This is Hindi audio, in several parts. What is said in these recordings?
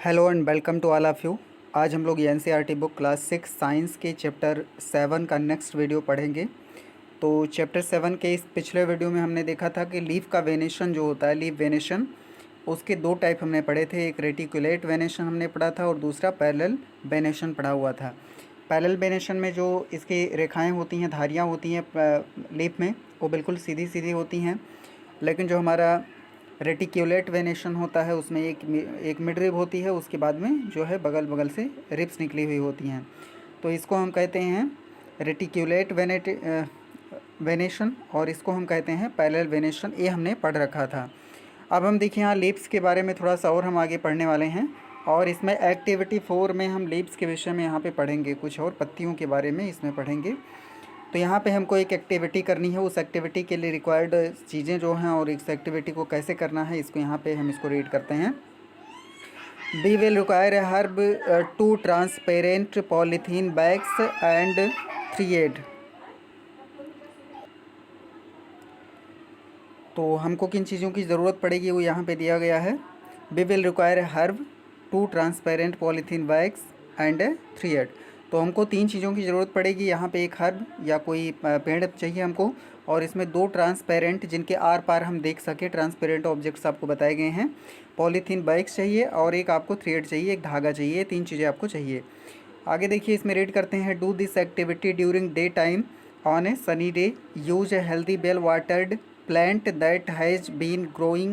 Hello and welcome to all of you. आज हम लोग एनसीईआरटी बुक क्लास 6 साइंस के चैप्टर 7 का नेक्स्ट वीडियो पढ़ेंगे। तो चैप्टर 7 के इस पिछले वीडियो में हमने देखा था कि लीफ का वेनेशन जो होता है, लीफ वेनेशन, उसके दो टाइप हमने पढ़े थे। एक रेटिकुलेट वेनेशन हमने पढ़ा था और दूसरा पैरेलल वेनेशन पढ़ा हुआ था। पैरेलल वेनेशन में जो इसकी रेखाएँ होती हैं, धारियाँ होती हैं लीफ में, वो बिल्कुल सीधी सीधी होती हैं। लेकिन जो हमारा रेटिक्यूलेट वेनेशन होता है उसमें एक मिड रिब होती है, उसके बाद में जो है बगल बगल से रिब्स निकली हुई होती हैं। तो इसको हम कहते हैं रेटिक्यूलेट वेनेशन और इसको हम कहते हैं पैरेलल वेनेशन। ये हमने पढ़ रखा था। अब हम देखिए यहाँ लीव्स के बारे में थोड़ा सा और हम आगे पढ़ने वाले हैं और इसमें एक्टिविटी 4 में हम लीव्स के विषय में यहाँ पे पढ़ेंगे, कुछ और पत्तियों के बारे में इसमें पढ़ेंगे। तो यहाँ पे हमको एक एक्टिविटी करनी है, उस एक्टिविटी के लिए रिक्वायर्ड चीज़ें जो हैं और इस एक्टिविटी को कैसे करना है इसको यहाँ पे हम इसको रीड करते हैं। We will require a herb 2 transparent polythene bags and 3 एड। तो हमको किन चीज़ों की ज़रूरत पड़ेगी वो यहाँ पे दिया गया है। We will require a herb 2 transparent polythene bags and 3 एड। तो हमको 3 चीज़ों की ज़रूरत पड़ेगी। यहाँ पे एक हर्ब या कोई पेड़ चाहिए हमको, और इसमें 2 ट्रांसपेरेंट जिनके आर पार हम देख सके ट्रांसपेरेंट ऑब्जेक्ट्स आपको बताए गए हैं, पॉलीथीन बैग्स चाहिए और एक आपको थ्रेड चाहिए, एक धागा चाहिए। 3 चीज़ें आपको चाहिए। आगे देखिए इसमें रीड करते हैं। Do this activity during day time on A sunny day. Use a healthy well watered plant that has been growing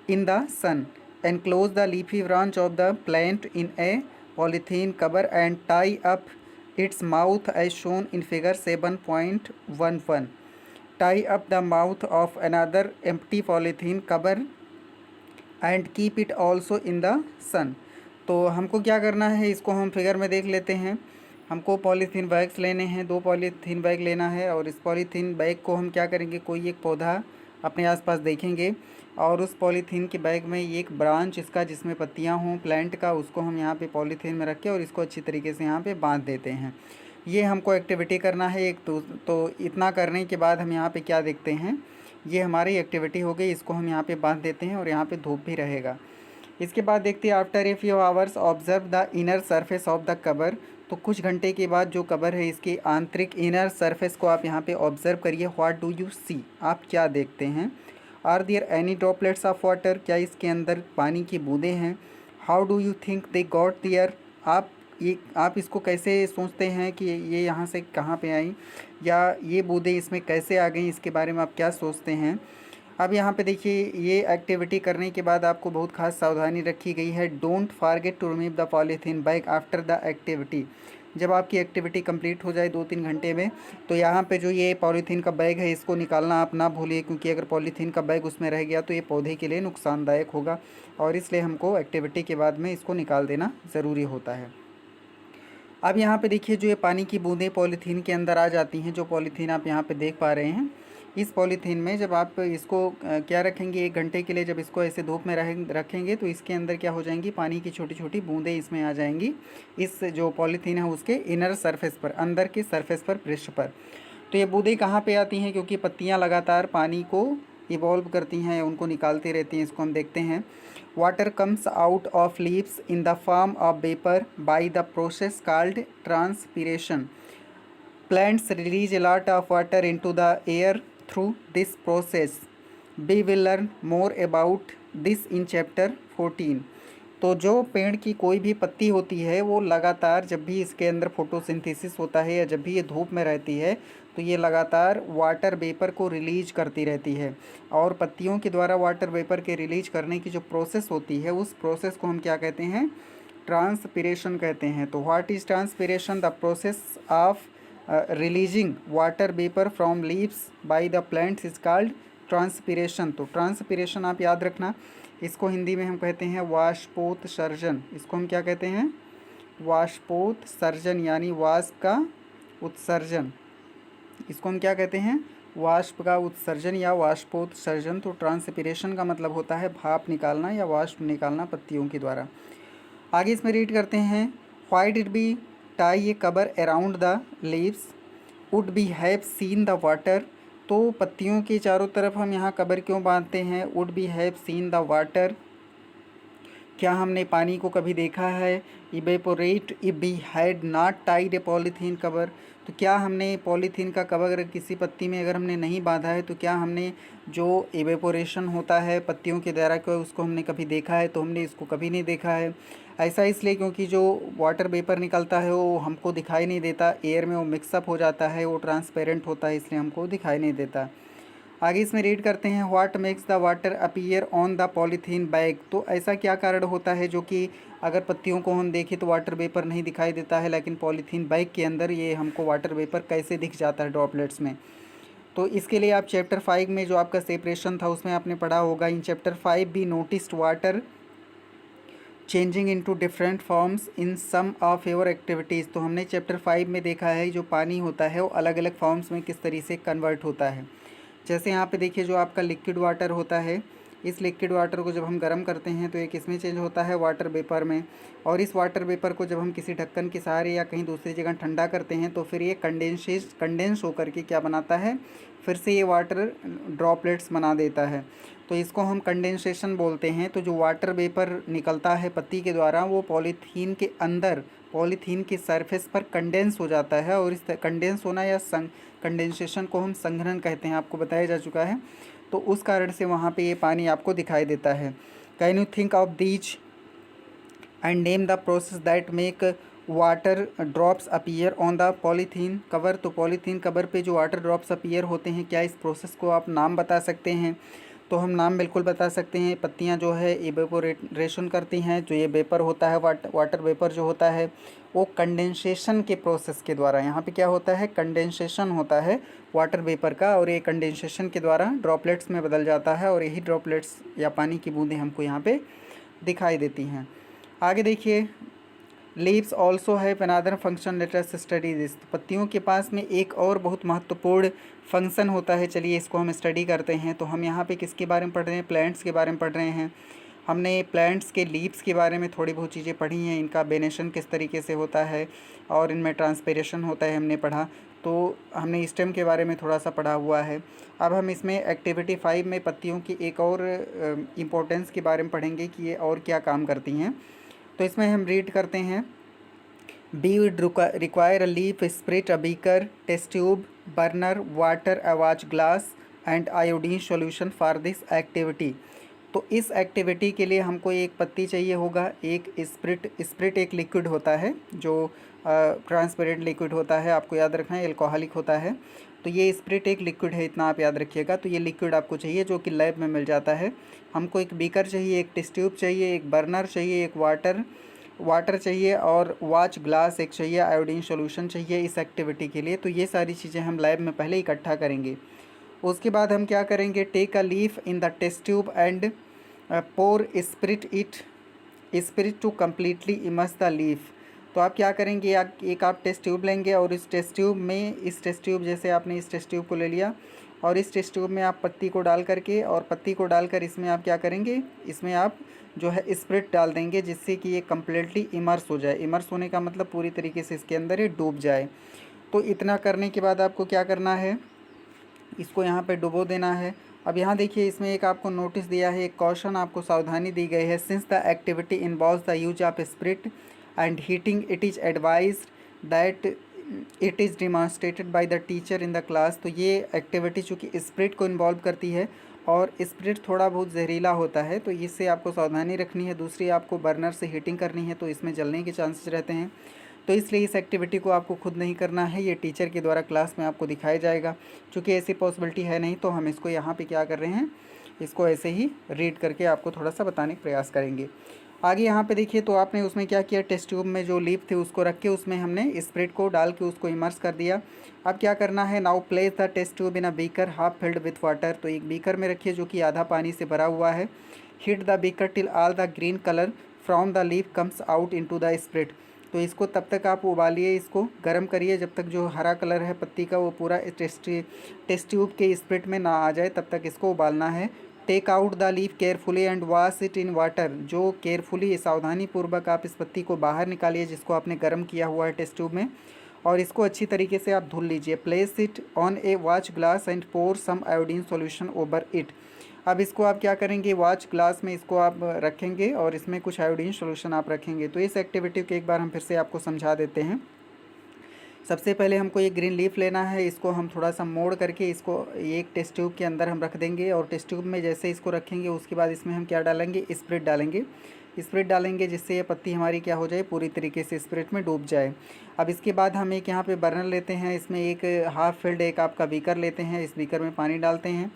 in the sun. Enclose the leafy branch of the plant in a polythene cover and tie up its mouth as shown in figure 7.11. Tie up the mouth of another empty polythene cover and keep it also in the sun. तो हमको क्या करना है, इसको हम फिगर में देख लेते हैं। हमको पॉलीथीन बैग्स लेने हैं, 2 पॉलीथीन बैग लेना है और इस पॉलीथीन बैग को हम क्या करेंगे, कोई एक पौधा अपने आसपास देखेंगे और उस पॉलीथीन के बैग में एक ब्रांच इसका जिसमें पत्तियां हों प्लांट का, उसको हम यहाँ पे पॉलीथीन में रख के और इसको अच्छी तरीके से यहाँ पे बांध देते हैं। ये हमको एक्टिविटी करना है एक। तो इतना करने के बाद हम यहाँ पे क्या देखते हैं, ये हमारी एक्टिविटी हो गई। इसको हम यहाँ पे बांध देते हैं और यहाँ पे धूप भी रहेगा। इसके बाद देखते हैं after a few hours observe the inner surface of the cover. तो कुछ घंटे के बाद जो कवर है इसकी आंतरिक इनर सरफेस को आप यहाँ पे ऑब्जर्व करिए। व्हाट डू यू सी, आप क्या देखते हैं। Are there any droplets of water, क्या इसके अंदर पानी की बूंदें हैं। How do you think they got there, आप इसको कैसे सोचते हैं कि ये यहाँ से कहाँ पे आई या ये बूंदें इसमें कैसे आ गई, इसके बारे में आप क्या सोचते हैं। अब यहाँ पे देखिए ये एक्टिविटी करने के बाद आपको बहुत खास सावधानी रखी गई है। Don't forget to remove the polythene bag after the activity. जब आपकी एक्टिविटी कंप्लीट हो जाए 2-3 घंटे में, तो यहाँ पे जो ये पॉलीथीन का बैग है इसको निकालना आप ना भूलिए, क्योंकि अगर पॉलीथीन का बैग उसमें रह गया तो ये पौधे के लिए नुकसानदायक होगा और इसलिए हमको एक्टिविटी के बाद में इसको निकाल देना ज़रूरी होता है। अब यहाँ पे देखिए जो ये पानी की बूंदें पॉलीथीन के अंदर आ जाती हैं, जो पॉलीथीन आप यहाँ पे देख पा रहे हैं, इस पॉलीथीन में जब आप इसको क्या रखेंगे, 1 घंटे के लिए जब इसको ऐसे धूप में रखेंगे तो इसके अंदर क्या हो जाएंगी, पानी की छोटी छोटी बूंदें इसमें आ जाएंगी। इस जो पॉलीथीन है उसके इनर सरफेस पर, अंदर के सरफेस पर, पृष्ठ पर। तो ये बूंदें कहाँ पे आती हैं, क्योंकि पत्तियाँ लगातार पानी को इवॉल्व करती हैं, उनको निकालती रहती हैं। इसको हम देखते हैं। Water comes out of leaves in the form of vapour by the process called transpiration. Plants release a lot of water into the air through this process. We will learn more about this in chapter 14. तो जो पेड़ की कोई भी पत्ती होती है वो लगातार जब भी इसके अंदर फोटोसिंथेसिस होता है या जब भी ये धूप में रहती है तो ये लगातार वाटर वेपर को रिलीज करती रहती है। और पत्तियों के द्वारा वाटर वेपर के रिलीज करने की जो प्रोसेस होती है उस प्रोसेस को हम क्या कहते हैं, ट्रांसपीरेशन कहते हैं। तो what is transpiration, the process of releasing water vapour from leaves by the plants is called transpiration. तो ट्रांसपीरेशन आप याद रखना, इसको हिंदी में हम कहते हैं वाष्पोत्सर्जन। इसको हम क्या कहते हैं, वाष्पोत्सर्जन, यानी वाष्प का उत्सर्जन। इसको हम क्या कहते हैं, वाष्प का उत्सर्जन या वाष्पोत्सर्जन। तो ट्रांसपीरेशन का मतलब होता है भाप निकालना या वाष्प निकालना पत्तियों के द्वारा। आगे इसमें रीड करते हैं। Why did we tie a cover around the leaves, would we have seen the water. तो पत्तियों के चारों तरफ हम यहाँ कवर क्यों बांधते हैं, would we have seen the water, क्या हमने पानी को कभी देखा है evaporate if we had not tied a polythene cover? तो क्या हमने पॉलीथीन का कवर अगर किसी पत्ती में अगर हमने नहीं बांधा है तो क्या हमने जो इवेपोरेशन होता है पत्तियों के द्वारा को उसको हमने कभी देखा है? तो हमने इसको कभी नहीं देखा है। ऐसा इसलिए क्योंकि जो वाटर वेपर निकलता है वो हमको दिखाई नहीं देता, एयर में वो मिक्सअप हो जाता है, वो ट्रांसपेरेंट होता है, इसलिए हमको दिखाई नहीं देता। आगे इसमें रीड करते हैं, what makes the water appear on the polythene bag? तो ऐसा क्या कारण होता है जो कि अगर पत्तियों को हम देखें तो वाटर वेपर नहीं दिखाई देता है, लेकिन पॉलीथीन बैग के अंदर ये हमको वाटर वेपर कैसे दिख जाता है ड्रॉपलेट्स में? तो इसके लिए आप चैप्टर 5 में जो आपका सेपरेशन था उसमें आपने पढ़ा होगा, इन चैप्टर 5 भी noticed water changing into different forms in some of your activities. तो हमने चैप्टर 5 में देखा है जो पानी होता है वो अलग अलग फॉर्म्स में किस तरीके से कन्वर्ट होता है। जैसे यहाँ पे देखिए जो आपका लिक्विड वाटर होता है, इस लिक्विड वाटर को जब हम गर्म करते हैं तो एक इसमें चेंज होता है वाटर वेपर में, और इस वाटर वेपर को जब हम किसी ढक्कन के सहारे या कहीं दूसरी जगह ठंडा करते हैं तो फिर ये कंडेंस होकर के क्या बनाता है, फिर से ये वाटर ड्रॉपलेट्स बना देता है। तो इसको हम कंडेंसेशन बोलते हैं। तो जो वाटर वेपर निकलता है पत्ती के द्वारा वो पॉलीथीन के अंदर, पॉलीथीन के सरफेस पर कंडेंस हो जाता है, और इस कंडेंस होना या कंडेंसेशन को हम संघनन कहते हैं, आपको बताया जा चुका है। तो उस कारण से वहाँ पे ये पानी आपको दिखाई देता है। Can you think of these and name the process that make water drops appear on the polythene cover? तो पॉलीथीन कवर पे जो वाटर ड्रॉप्स अपीयर होते हैं, क्या इस प्रोसेस को आप नाम बता सकते हैं? तो हम नाम बिल्कुल बता सकते हैं। पत्तियां जो है इवेपोरेशन करती हैं, जो ये वेपर होता है वाटर वेपर जो होता है वो कंडेंसेशन के प्रोसेस के द्वारा, यहाँ पे क्या होता है, कंडेंसेशन होता है वाटर वेपर का, और ये कंडेंसेशन के द्वारा ड्रॉपलेट्स में बदल जाता है, और यही ड्रॉपलेट्स या पानी की बूंदें हमको यहाँ पे दिखाई देती हैं। आगे देखिए, leaves also have another function, let us study this. पत्तियों के पास में एक और बहुत महत्वपूर्ण फंक्शन होता है, चलिए इसको हम स्टडी करते हैं। तो हम यहाँ पे किसके बारे में पढ़ रहे हैं, प्लांट्स के बारे में पढ़ रहे हैं। हमने प्लांट्स के लीव्स के बारे में थोड़ी बहुत चीज़ें पढ़ी हैं, इनका बेनेशन किस तरीके से होता है और इनमें ट्रांसपिरेशन होता है हमने पढ़ा। तो हमने स्टेम के बारे में थोड़ा सा पढ़ा हुआ है। अब हम इसमें एक्टिविटी 5 में पत्तियों की एक और इम्पोर्टेंस के बारे में पढ़ेंगे कि ये और क्या काम करती हैं। तो इसमें हम रीड करते हैं, we would require a leaf spirit, a beaker, test tube, burner, water, a watch glass and iodine solution for this activity. तो इस एक्टिविटी के लिए हमको एक पत्ती चाहिए होगा, एक स्प्रिट एक लिक्विड होता है जो ट्रांसपेरेंट लिक्विड होता है, आपको याद रखना है एल्कोहलिक होता है। तो ये स्प्रिट एक लिक्विड है, इतना आप याद रखिएगा। तो ये लिक्विड आपको चाहिए जो कि लैब में मिल जाता है। हमको एक बीकर चाहिए, एक टेस्ट ट्यूब चाहिए, एक बर्नर चाहिए, एक वाटर चाहिए, और वॉच ग्लास एक चाहिए, आयोडीन सॉल्यूशन चाहिए इस एक्टिविटी के लिए। तो ये सारी चीज़ें हम लैब में पहले इकट्ठा करेंगे। उसके बाद हम क्या करेंगे, take a leaf in the test tube and pour spirit to completely immerse the leaf. तो आप क्या करेंगे, एक आप टेस्ट ट्यूब लेंगे, और इस टेस्ट ट्यूब जैसे आपने इस टेस्ट ट्यूब को ले लिया, और इस टेस्ट ट्यूब में आप पत्ती को डाल करके, और पत्ती को डालकर इसमें आप क्या करेंगे, इसमें आप जो है स्पिरिट डाल देंगे, जिससे कि ये कम्प्लीटली इमर्स हो जाए। इमर्स होने का मतलब पूरी तरीके से इसके अंदर ये डूब जाए। तो इतना करने के बाद आपको क्या करना है, इसको यहाँ पे डुबो देना है। अब यहाँ देखिए, इसमें एक आपको नोटिस दिया है, एक कॉशन आपको सावधानी दी गई है, since the activity involves the use of spirit and heating, it is advised that it is demonstrated by the teacher in the class. तो ये एक्टिविटी चूँकि स्पिरिट को इन्वॉल्व करती है, और स्पिरिट थोड़ा बहुत जहरीला होता है, तो इससे आपको सावधानी रखनी है। दूसरी, आपको बर्नर से हीटिंग करनी है, तो इसमें जलने के चांसेस रहते हैं। तो इसलिए इस एक्टिविटी को आपको खुद नहीं करना है, ये टीचर के द्वारा क्लास में आपको दिखाया जाएगा। चूँकि ऐसी पॉसिबिलिटी है नहीं, तो हम इसको यहाँ पे क्या कर रहे हैं, इसको ऐसे ही रीड करके आपको थोड़ा सा बताने का प्रयास करेंगे। आगे यहाँ पे देखिए, तो आपने उसमें क्या किया, टेस्ट ट्यूब में जो लीफ थे उसको रख के उसमें हमने स्प्रिट को डाल के उसको इमर्स कर दिया। अब क्या करना है, now place the test tube in a beaker half filled with water. तो एक बीकर में रखिए जो कि आधा पानी से भरा हुआ है। Heat the beaker till all the green colour from the leaf comes out into the spirit. तो इसको तब तक आप उबालिए, इसको गर्म करिए जब तक जो हरा कलर है पत्ती का वो पूरा टेस्ट ट्यूब के स्प्रिट में ना आ जाए, तब तक इसको उबालना है। Take out the leaf carefully and wash it in water. जो केयरफुली, सावधानी पूर्वक आप इस पत्ती को बाहर निकालिए जिसको आपने गर्म किया हुआ है टेस्ट ट्यूब में, और इसको अच्छी तरीके से आप धुल लीजिए। Place it on a watch glass and pour some iodine solution over it. अब इसको आप क्या करेंगे, वॉच ग्लास में इसको आप रखेंगे और इसमें कुछ आयोडीन सॉल्यूशन आप रखेंगे। तो इस एक्टिविटी को एक बार हम फिर से आपको समझा देते हैं। सबसे पहले हमको ये ग्रीन लीफ लेना है, इसको हम थोड़ा सा मोड़ करके इसको एक टेस्ट ट्यूब के अंदर हम रख देंगे, और टेस्ट ट्यूब में जैसे इसको रखेंगे उसके बाद इसमें हम क्या डालेंगे, स्प्रिट डालेंगे। स्प्रिट डालेंगे जिससे ये पत्ती हमारी क्या हो जाए, पूरी तरीके से स्प्रिट में डूब जाए। अब इसके बाद हम एक यहाँ पे बर्नर लेते हैं, इसमें एक हाफ फिल्ड एक आपका बीकर लेते हैं, इस बीकर में पानी डालते हैं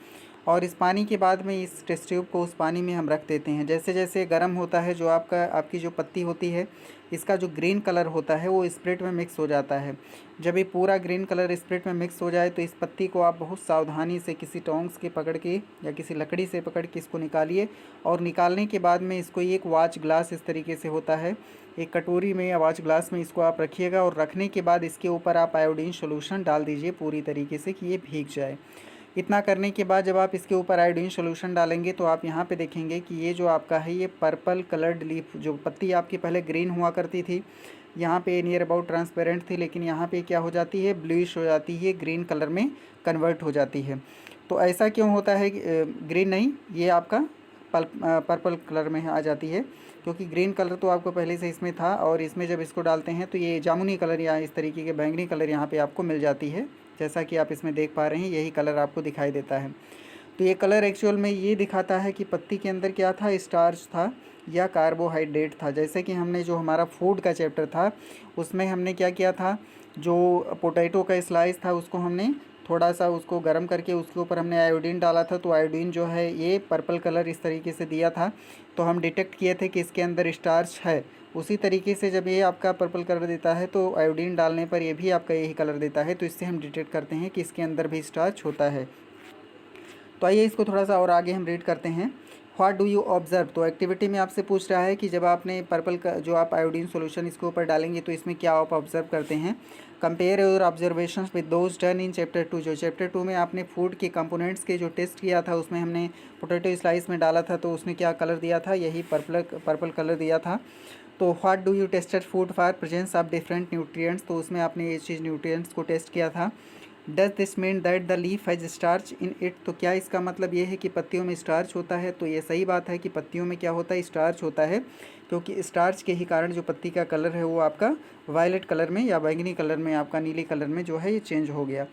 और इस पानी के बाद में इस टेस्ट ट्यूब को उस पानी में हम रख देते हैं। जैसे जैसे गर्म होता है, जो आपकी जो पत्ती होती है, इसका जो ग्रीन कलर होता है वो स्प्रिट में मिक्स हो जाता है। जब ये पूरा ग्रीन कलर स्प्रिट में मिक्स हो जाए तो इस पत्ती को आप बहुत सावधानी से किसी टोंग्स के पकड़ के या किसी लकड़ी से पकड़ के इसको निकालिए, और निकालने के बाद में इसको एक वॉच ग्लास इस तरीके से होता है, एक कटोरी में या वॉच ग्लास में इसको आप रखिएगा, और रखने के बाद इसके ऊपर आप आयोडीन सॉल्यूशन डाल दीजिए पूरी तरीके से कि ये भीग जाए। इतना करने के बाद जब आप इसके ऊपर आयोडीन सॉल्यूशन डालेंगे तो आप यहाँ पे देखेंगे कि ये जो आपका है ये पर्पल कलर्ड लीफ, जो पत्ती आपकी पहले ग्रीन हुआ करती थी, यहाँ पे नियर अबाउट ट्रांसपेरेंट थी, लेकिन यहाँ पे क्या हो जाती है, ब्लूइश हो जाती है, ग्रीन कलर में कन्वर्ट हो जाती है। तो ऐसा क्यों होता है, ग्रीन नहीं, ये आपका पर्पल कलर में आ जाती है, क्योंकि ग्रीन कलर तो आपको पहले से इसमें था, और इसमें जब इसको डालते हैं तो ये जामुनी कलर या इस तरीके के बैंगनी कलर यहाँ पे आपको मिल जाती है, जैसा कि आप इसमें देख पा रहे हैं, यही कलर आपको दिखाई देता है। तो ये कलर एक्चुअल में ये दिखाता है कि पत्ती के अंदर क्या था, स्टार्च था या कार्बोहाइड्रेट था। जैसे कि हमने जो हमारा फूड का चैप्टर था उसमें हमने क्या किया था, जो पोटैटो का स्लाइस था उसको हमने थोड़ा सा उसको गर्म करके उसके ऊपर हमने आयोडीन डाला था, तो आयोडीन जो है ये पर्पल कलर इस तरीके से दिया था, तो हम डिटेक्ट किए थे कि इसके अंदर स्टार्च है। उसी तरीके से जब ये आपका पर्पल कलर देता है तो आयोडीन डालने पर ये भी आपका यही कलर देता है, तो इससे हम डिटेक्ट करते हैं कि इसके अंदर भी स्टार्च होता है। तो आइए इसको थोड़ा सा और आगे हम रीड करते हैं। व्हाट डू यू ऑब्जर्व, तो एक्टिविटी में आपसे पूछ रहा है कि जब आपने पर्पल का जो आप आयोडीन सॉल्यूशन इसके ऊपर डालेंगे तो इसमें क्या आप ऑब्जर्व करते हैं। Compare your observation with those done in chapter 2, जो चैप्टर 2 में आपने फूड के कंपोनेंट्स के जो टेस्ट किया था उसमें हमने पोटैटो स्लाइस में डाला था, तो उसमें क्या कलर दिया था, यही पर्पल कलर दिया था। तो what do you tested food for presence of different nutrients, तो उसमें आपने ये चीज़ न्यूट्रिएंट्स को टेस्ट किया था। Does this mean that the leaf has starch in it, तो क्या इसका मतलब ये है कि पत्तियों में स्टार्च होता है। तो ये सही बात है कि पत्तियों में क्या होता है, स्टार्च होता है, क्योंकि स्टार्च के ही कारण जो पत्ती का कलर है वो आपका वायलेट कलर में या बैंगनी कलर में, आपका नीले कलर में जो है ये चेंज हो गया।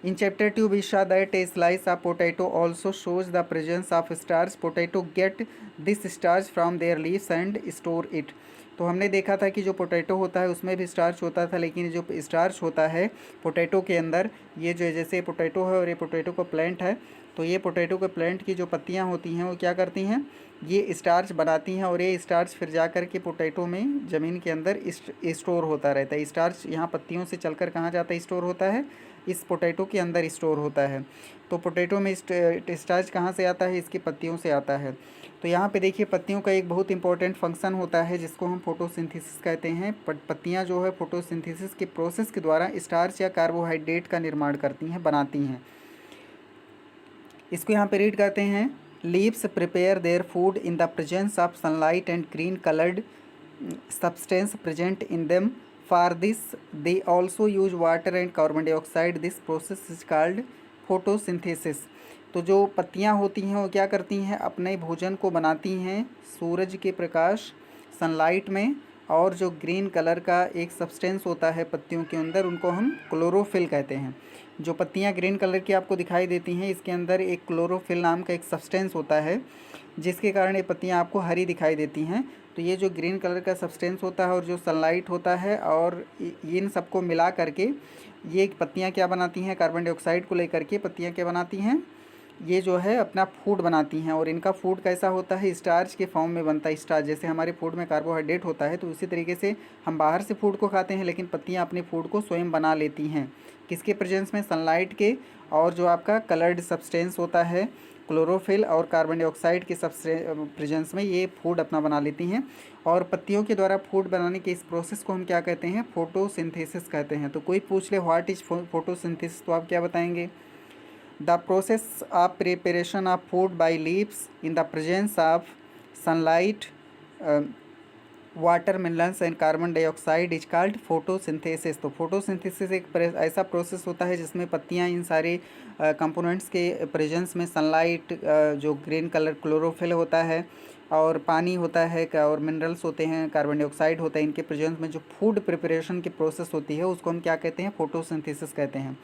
In chapter 2 we saw that a slice of potato also shows the presence of starch. Potato get this starch from their leaves and store it. तो हमने देखा था कि जो पोटैटो होता है उसमें भी स्टार्च होता था, लेकिन जो स्टार्च होता है पोटैटो के अंदर, ये जो जैसे पोटैटो है और ये पोटैटो का प्लांट है, तो ये पोटैटो के प्लांट की जो पत्तियां होती हैं वो क्या करती हैं, ये स्टार्च बनाती हैं, और ये स्टार्च फिर जा कर के पोटैटो में ज़मीन के अंदर स्टोर होता रहता है। स्टार्च यहाँ पत्तियों से चलकर कहाँ जाता है, स्टोर होता है, इस पोटैटो के अंदर स्टोर होता है। तो पोटैटो में स्टार्च कहाँ से आता है, इसकी पत्तियों से आता है। तो यहाँ पे देखिए पत्तियों का एक बहुत इंपॉर्टेंट फंक्शन होता है जिसको हम फोटोसिंथेसिस कहते हैं। पत्तियाँ जो है फोटोसिंथेसिस के प्रोसेस के द्वारा स्टार्च या कार्बोहाइड्रेट का निर्माण करती हैं, बनाती हैं। इसको यहाँ पे रीड करते हैं। Leaves prepare their food in the presence of sunlight and green coloured substance present in them. For this, they also use water and carbon dioxide. This process is called photosynthesis. तो जो पत्तियाँ होती हैं वो क्या करती हैं, अपने भोजन को बनाती हैं सूरज के प्रकाश, सनलाइट में, और जो ग्रीन कलर का एक सब्सटेंस होता है पत्तियों के अंदर उनको हम क्लोरोफिल कहते हैं। जो पत्तियाँ ग्रीन कलर की आपको दिखाई देती हैं इसके अंदर एक क्लोरोफिल नाम का एक सब्सटेंस होता है जिसके कारण ये पत्तियाँ आपको हरी दिखाई देती हैं। तो ये जो ग्रीन कलर का सब्सटेंस होता है और जो सनलाइट होता है और इन सबको मिला करके ये पत्तियाँ क्या बनाती हैं, कार्बन डाइऑक्साइड को लेकर के पत्तियाँ क्या बनाती हैं, ये जो है अपना फूड बनाती हैं। और इनका फूड कैसा होता है, स्टार्च के फॉर्म में बनता है। स्टार्च जैसे हमारे फूड में कार्बोहाइड्रेट होता है तो उसी तरीके से हम बाहर से फूड को खाते हैं, लेकिन पत्तियाँ अपने फूड को स्वयं बना लेती हैं। किसके प्रेजेंस में, सनलाइट के, और जो आपका कलर्ड सब्सटेंस होता है क्लोरोफिल और कार्बन डाइऑक्साइड के प्रेजेंस में ये फूड अपना बना लेती हैं। और पत्तियों के द्वारा फूड बनाने के इस प्रोसेस को हम क्या कहते हैं, फोटोसिंथेसिस कहते हैं। तो कोई पूछ ले व्हाट इज फोटोसिंथेसिस, तो आप क्या बताएंगे, the process of preparation of food by leaves in the presence of sunlight water, minerals and carbon dioxide is called photosynthesis. तो फोटोसिंथेसिस एक ऐसा प्रोसेस होता है जिसमें पत्तियां इन सारे कंपोनेंट्स के प्रेजेंस में सनलाइट, जो ग्रीन कलर क्लोरोफिल होता है और पानी होता है और मिनरल्स होते हैं, कार्बन डाइऑक्साइड होता है, इनके प्रेजेंस में जो फूड प्रिपरेशन की प्रोसेस होती है उसको हम क्या कहते हैं, फोटोसिंथेसिस कहते हैं।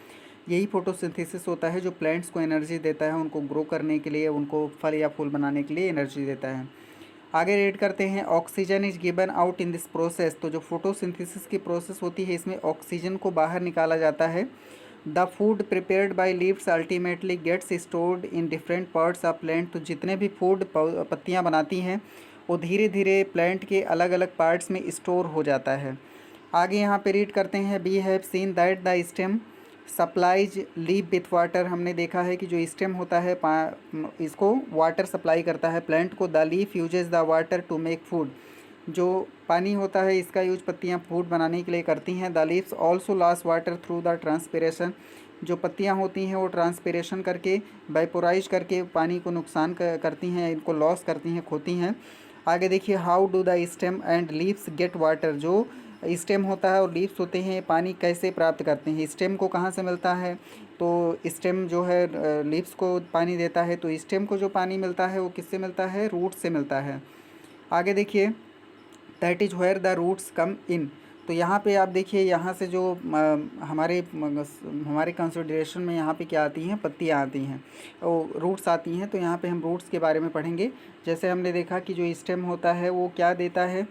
यही फोटोसिंथेसिस होता है जो प्लांट्स को एनर्जी देता है, उनको ग्रो करने के लिए, उनको फल या फूल बनाने के लिए एनर्जी देता है। आगे रेड करते हैं, oxygen is given out in this process. तो जो फोटोसिंथेसिस की प्रोसेस होती है इसमें ऑक्सीजन को बाहर निकाला जाता है। The food prepared by leaves ultimately gets stored in different parts of plant. तो जितने भी फूड पत्तियां बनाती हैं वो धीरे धीरे प्लांट के अलग अलग पार्ट्स में स्टोर हो जाता है। आगे यहाँ पे रीड करते हैं, we have seen that the stem supplies leave with water. हमने देखा है कि जो स्टेम होता है इसको वाटर सप्लाई करता है प्लांट को। The leaf uses the water to make food. जो पानी होता है इसका यूज पत्तियां फूड बनाने के लिए करती हैं। The leaves also loss water through the transpiration. जो पत्तियां होती हैं वो ट्रांसपिरेशन करके, वाइपोराइज करके पानी को नुकसान करती हैं, इनको लॉस करती हैं, खोती हैं। आगे देखिए, how do the stem and leaves get water. जो स्टेम होता है और लीव्स होते हैं पानी कैसे प्राप्त करते हैं, स्टेम को कहाँ से मिलता है, तो स्टेम जो है लीव्स को पानी देता है, तो स्टेम को जो पानी मिलता है वो किससे मिलता है, रूट से मिलता है। आगे देखिए, that is where the roots come in. तो यहाँ पे आप देखिए, यहाँ से जो हमारे कंसिडरेशन में यहाँ पे क्या आती हैं, पत्तियाँ आती हैं, वो रूट्स आती हैं। तो यहाँ पे हम रूट्स के बारे में पढ़ेंगे। जैसे हमने देखा कि जो स्टेम होता है वो क्या देता है,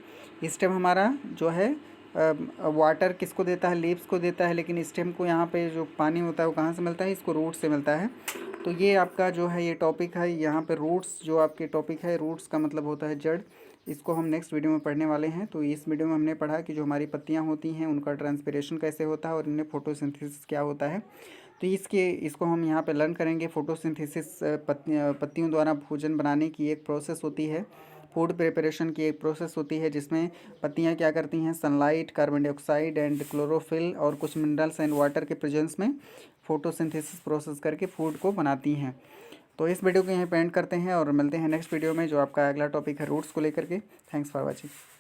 स्टेम हमारा जो है वाटर किसको देता है, लीव्स को देता है, लेकिन स्टेम को यहाँ पे जो पानी होता है वो कहाँ से मिलता है, इसको रूट से मिलता है। तो ये आपका जो है ये टॉपिक है, यहाँ पे रूट्स जो आपके टॉपिक है, रूट्स का मतलब होता है जड़। इसको हम नेक्स्ट वीडियो में पढ़ने वाले हैं। तो इस वीडियो में हमने पढ़ा कि जो हमारी पत्तियाँ होती हैं उनका ट्रांसपिरेशन कैसे होता है और इनमें फोटोसिंथेसिस क्या होता है। तो इसको हम यहाँ पे लर्न करेंगे। फोटोसिंथेसिस पत्तियों द्वारा भोजन बनाने की एक प्रोसेस होती है, फूड प्रिपरेशन की एक प्रोसेस होती है, जिसमें पत्तियाँ क्या करती हैं, sunlight, carbon dioxide and chlorophyll और कुछ मिनरल्स एंड वाटर के प्रेजेंस में फोटोसिंथेसिस प्रोसेस करके फूड को बनाती हैं। तो इस वीडियो को यहीं पे एंड करते हैं और मिलते हैं नेक्स्ट वीडियो में, जो आपका अगला टॉपिक है रूट्स को लेकर के। Thanks for watching.